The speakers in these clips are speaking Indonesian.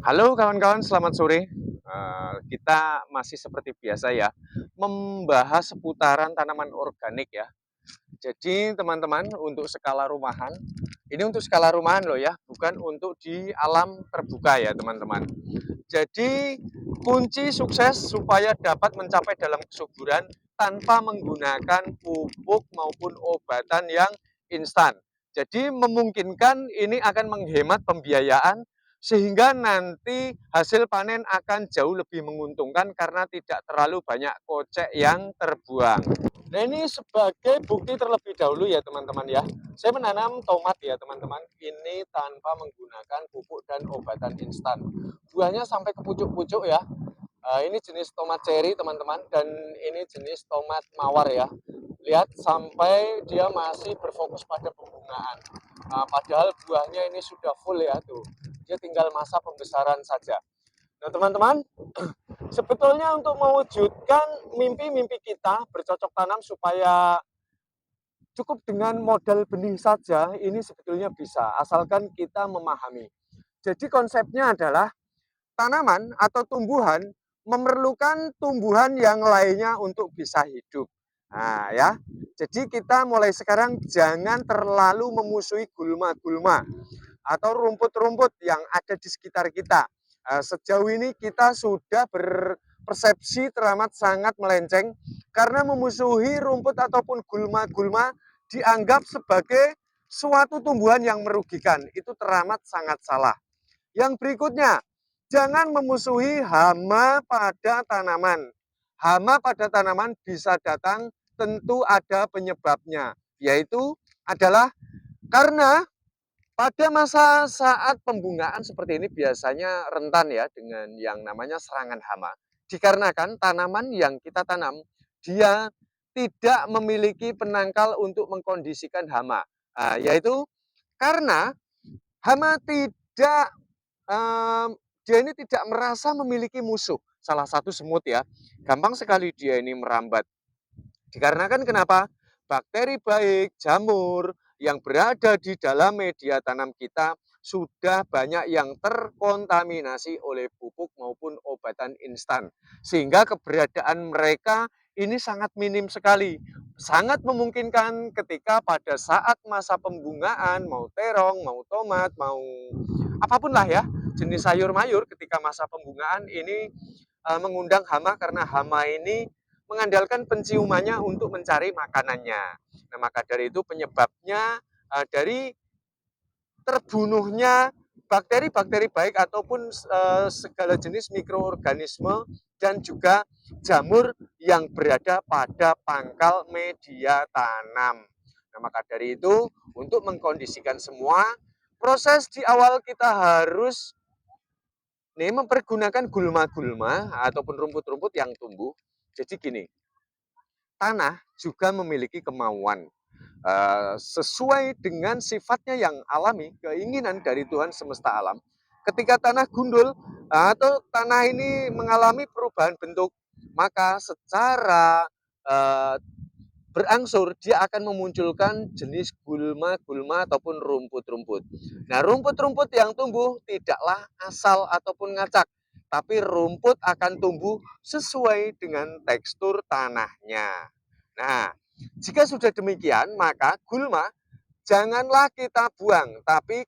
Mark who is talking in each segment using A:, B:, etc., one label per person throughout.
A: Halo kawan-kawan, selamat sore. Kita masih seperti biasa ya, membahas seputaran tanaman organik ya. Jadi teman-teman, untuk skala rumahan, ini untuk skala rumahan loh ya, bukan untuk di alam terbuka ya teman-teman. Jadi kunci sukses supaya dapat mencapai dalam kesuburan tanpa menggunakan pupuk maupun obatan yang instan. Jadi memungkinkan ini akan menghemat pembiayaan sehingga nanti hasil panen akan jauh lebih menguntungkan karena tidak terlalu banyak kocek yang terbuang. Nah ini sebagai bukti terlebih dahulu ya teman-teman ya. Saya menanam tomat ya teman-teman. Ini tanpa menggunakan pupuk dan obatan instan. Buahnya sampai ke pucuk-pucuk ya. Ini jenis tomat cherry teman-teman. Dan ini jenis tomat mawar ya. Lihat sampai dia masih berfokus pada pembungaan. Padahal buahnya ini sudah full ya tuh. Dia tinggal masa pembesaran saja. Nah teman-teman, sebetulnya untuk mewujudkan mimpi-mimpi kita bercocok tanam supaya cukup dengan modal benih saja, ini sebetulnya bisa, asalkan kita memahami. Jadi konsepnya adalah tanaman atau tumbuhan memerlukan tumbuhan yang lainnya untuk bisa hidup. Nah ya, jadi kita mulai sekarang jangan terlalu memusuhi gulma-gulma atau rumput-rumput yang ada di sekitar kita. Sejauh ini kita sudah berpersepsi teramat sangat melenceng karena memusuhi rumput ataupun gulma-gulma dianggap sebagai suatu tumbuhan yang merugikan. Itu teramat sangat salah. Yang berikutnya, jangan memusuhi hama pada tanaman. Hama pada tanaman bisa datang, tentu ada penyebabnya, yaitu adalah karena pada masa saat pembungaan seperti ini biasanya rentan ya dengan yang namanya serangan hama. Dikarenakan tanaman yang kita tanam, dia tidak memiliki penangkal untuk mengkondisikan hama. Yaitu karena hama tidak, dia ini tidak merasa memiliki musuh. Salah satu semut ya, gampang sekali dia ini merambat. Dikarenakan kenapa? Bakteri baik, jamur yang berada di dalam media tanam kita sudah banyak yang terkontaminasi oleh pupuk maupun obatan instan. Sehingga keberadaan mereka ini sangat minim sekali. Sangat memungkinkan ketika pada saat masa pembungaan, mau terong, mau tomat, mau apapun lah ya, jenis sayur mayur ketika masa pembungaan ini mengundang hama karena hama ini mengandalkan penciumannya untuk mencari makanannya. Nah, maka dari itu penyebabnya dari terbunuhnya bakteri-bakteri baik ataupun segala jenis mikroorganisme dan juga jamur yang berada pada pangkal media tanam. Nah, maka dari itu untuk mengkondisikan semua proses di awal kita harus mempergunakan gulma-gulma ataupun rumput-rumput yang tumbuh. Jadi gini, tanah juga memiliki kemauan sesuai dengan sifatnya yang alami, keinginan dari Tuhan semesta alam. Ketika tanah gundul atau tanah ini mengalami perubahan bentuk, maka secara eh, berangsur dia akan memunculkan jenis gulma-gulma ataupun rumput-rumput. Nah, rumput-rumput yang tumbuh tidaklah asal ataupun ngacak, tapi rumput akan tumbuh sesuai dengan tekstur tanahnya. Nah, jika sudah demikian, maka gulma janganlah kita buang, tapi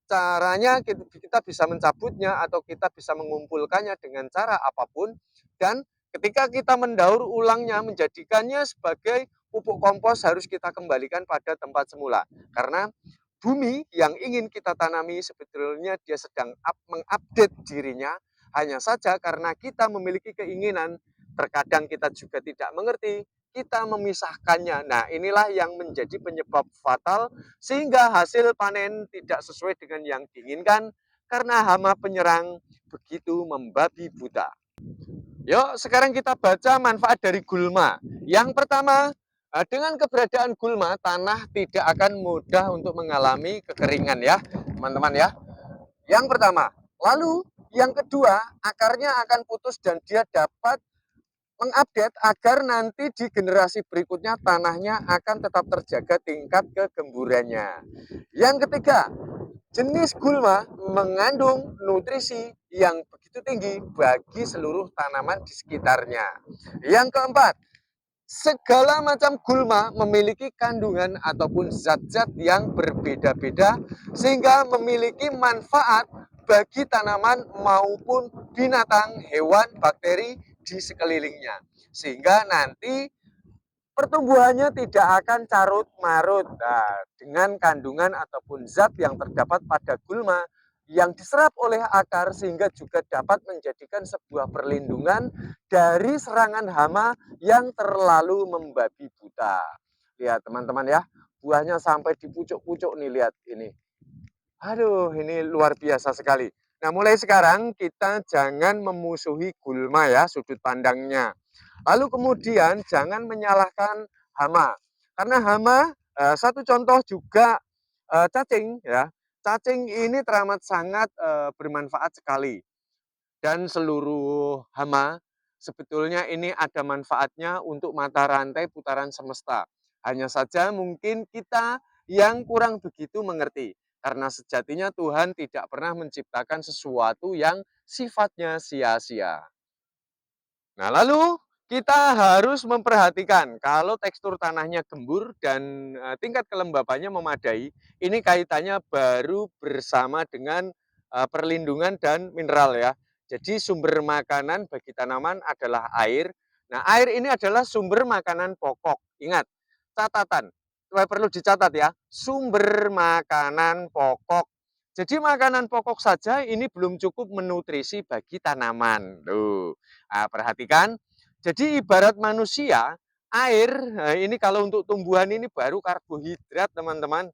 A: caranya kita bisa mencabutnya atau kita bisa mengumpulkannya dengan cara apapun, dan ketika kita mendaur ulangnya menjadikannya sebagai pupuk kompos harus kita kembalikan pada tempat semula. Karena bumi yang ingin kita tanami sebetulnya dia sedang mengupdate dirinya, hanya saja karena kita memiliki keinginan, terkadang kita juga tidak mengerti, kita memisahkannya. Nah, inilah yang menjadi penyebab fatal sehingga hasil panen tidak sesuai dengan yang diinginkan karena hama penyerang begitu membabi buta. Yuk, sekarang kita baca manfaat dari gulma. Yang pertama, dengan keberadaan gulma, tanah tidak akan mudah untuk mengalami kekeringan ya, teman-teman ya. Yang pertama. Lalu, yang kedua, akarnya akan putus dan dia dapat mengupdate agar nanti di generasi berikutnya tanahnya akan tetap terjaga tingkat kegemburannya. Yang ketiga, Jenis gulma mengandung nutrisi yang begitu tinggi bagi seluruh tanaman di sekitarnya. Yang keempat, segala macam gulma memiliki kandungan ataupun zat-zat yang berbeda-beda sehingga memiliki manfaat bagi tanaman maupun binatang, hewan, bakteri di sekelilingnya. Sehingga nanti pertumbuhannya tidak akan carut marut. Nah, dengan kandungan ataupun zat yang terdapat pada gulma yang diserap oleh akar sehingga juga dapat menjadikan sebuah perlindungan dari serangan hama yang terlalu membabi buta. Lihat teman-teman ya, buahnya sampai di pucuk-pucuk nih, lihat ini. Aduh, ini luar biasa sekali. Nah, mulai sekarang kita jangan memusuhi gulma ya, sudut pandangnya. Lalu kemudian jangan menyalahkan hama. Karena hama, satu contoh juga cacing ya. Cacing ini teramat sangat bermanfaat sekali. Dan seluruh hama sebetulnya ini ada manfaatnya untuk mata rantai putaran semesta. Hanya saja mungkin kita yang kurang begitu mengerti. Karena sejatinya Tuhan tidak pernah menciptakan sesuatu yang sifatnya sia-sia. Nah, lalu kita harus memperhatikan kalau tekstur tanahnya gembur dan tingkat kelembabannya memadai, ini kaitannya baru bersama dengan perlindungan dan mineral ya. Jadi sumber makanan bagi tanaman adalah air. Nah, air ini adalah sumber makanan pokok. Ingat, catatan, perlu dicatat ya, sumber makanan pokok. Jadi makanan pokok saja ini belum cukup menutrisi bagi tanaman. Tuh. Nah, perhatikan, jadi ibarat manusia, air ini kalau untuk tumbuhan ini baru karbohidrat teman-teman.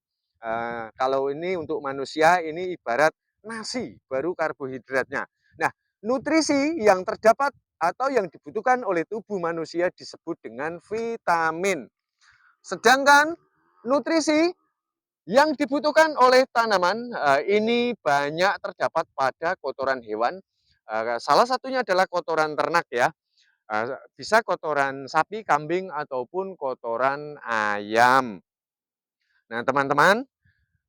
A: Kalau ini untuk manusia ini ibarat nasi, baru karbohidratnya. Nah, nutrisi yang terdapat atau yang dibutuhkan oleh tubuh manusia disebut dengan vitamin. Sedangkan nutrisi yang dibutuhkan oleh tanaman ini banyak terdapat pada kotoran hewan. Salah satunya adalah kotoran ternak ya. Bisa kotoran sapi, kambing, ataupun kotoran ayam. Nah, teman-teman,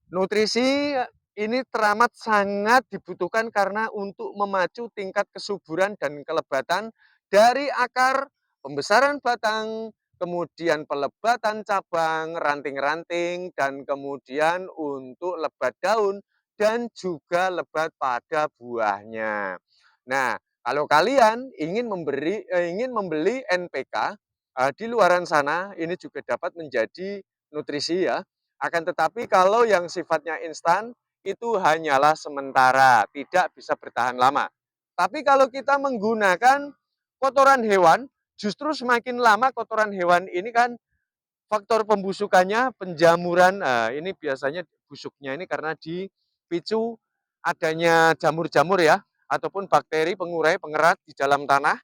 A: nutrisi ini teramat sangat dibutuhkan karena untuk memacu tingkat kesuburan dan kelebatan dari akar, pembesaran batang, kemudian pelebatan cabang, ranting-ranting, dan kemudian untuk lebat daun dan juga lebat pada buahnya. Nah, kalau kalian ingin membeli NPK di luaran sana, ini juga dapat menjadi nutrisi ya. Akan tetapi kalau yang sifatnya instan, itu hanyalah sementara, tidak bisa bertahan lama. Tapi kalau kita menggunakan kotoran hewan, justru semakin lama kotoran hewan ini kan faktor pembusukannya, penjamuran, ini biasanya busuknya ini karena dipicu adanya jamur-jamur ya, ataupun bakteri pengurai pengerat di dalam tanah,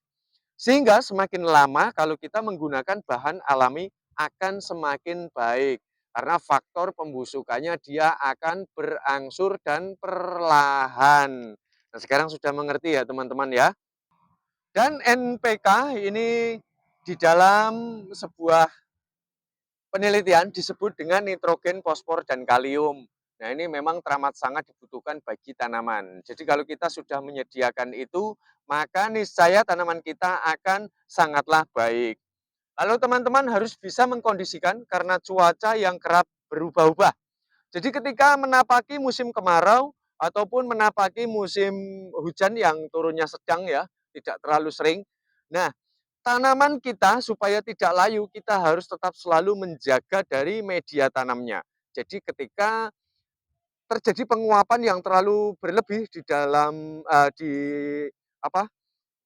A: sehingga semakin lama kalau kita menggunakan bahan alami akan semakin baik. Karena faktor pembusukannya dia akan berangsur dan perlahan. Nah, sekarang sudah mengerti ya teman-teman ya. Dan NPK ini di dalam sebuah penelitian disebut dengan nitrogen, fosfor, dan kalium. Nah, ini memang teramat sangat dibutuhkan bagi tanaman. Jadi kalau kita sudah menyediakan itu, maka niscaya tanaman kita akan sangatlah baik. Lalu teman-teman harus bisa mengkondisikan karena cuaca yang kerap berubah-ubah. Jadi ketika menapaki musim kemarau ataupun menapaki musim hujan yang turunnya sedang ya, tidak terlalu sering. Nah, tanaman kita supaya tidak layu, kita harus tetap selalu menjaga dari media tanamnya. Jadi ketika terjadi penguapan yang terlalu berlebih di dalam di apa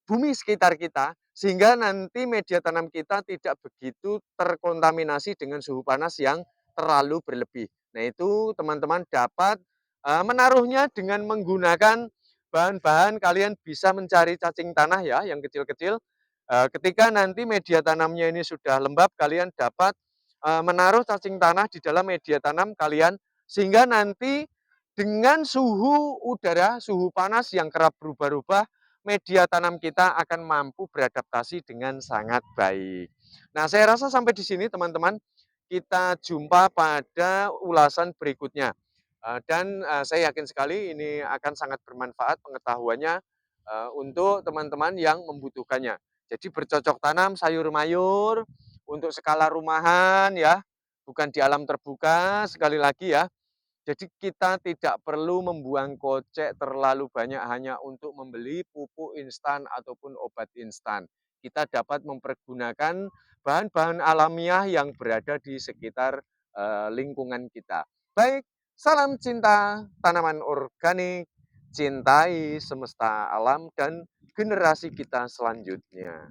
A: bumi sekitar kita, sehingga nanti media tanam kita tidak begitu terkontaminasi dengan suhu panas yang terlalu berlebih. Nah, itu teman-teman dapat menaruhnya dengan menggunakan bahan-bahan, kalian bisa mencari cacing tanah ya yang kecil-kecil. Ketika nanti media tanamnya ini sudah lembab, kalian dapat menaruh cacing tanah di dalam media tanam kalian sehingga nanti dengan suhu udara, suhu panas yang kerap berubah-ubah, media tanam kita akan mampu beradaptasi dengan sangat baik. Nah, saya rasa sampai di sini teman-teman, kita jumpa pada ulasan berikutnya. Saya yakin sekali ini akan sangat bermanfaat pengetahuannya, untuk teman-teman yang membutuhkannya. Jadi bercocok tanam sayur mayur untuk skala rumahan ya, bukan di alam terbuka sekali lagi ya. Jadi kita tidak perlu membuang kocek terlalu banyak hanya untuk membeli pupuk instan ataupun obat instan. Kita dapat mempergunakan bahan-bahan alamiah yang berada di sekitar lingkungan kita. Baik, salam cinta tanaman organik, cintai semesta alam dan generasi kita selanjutnya.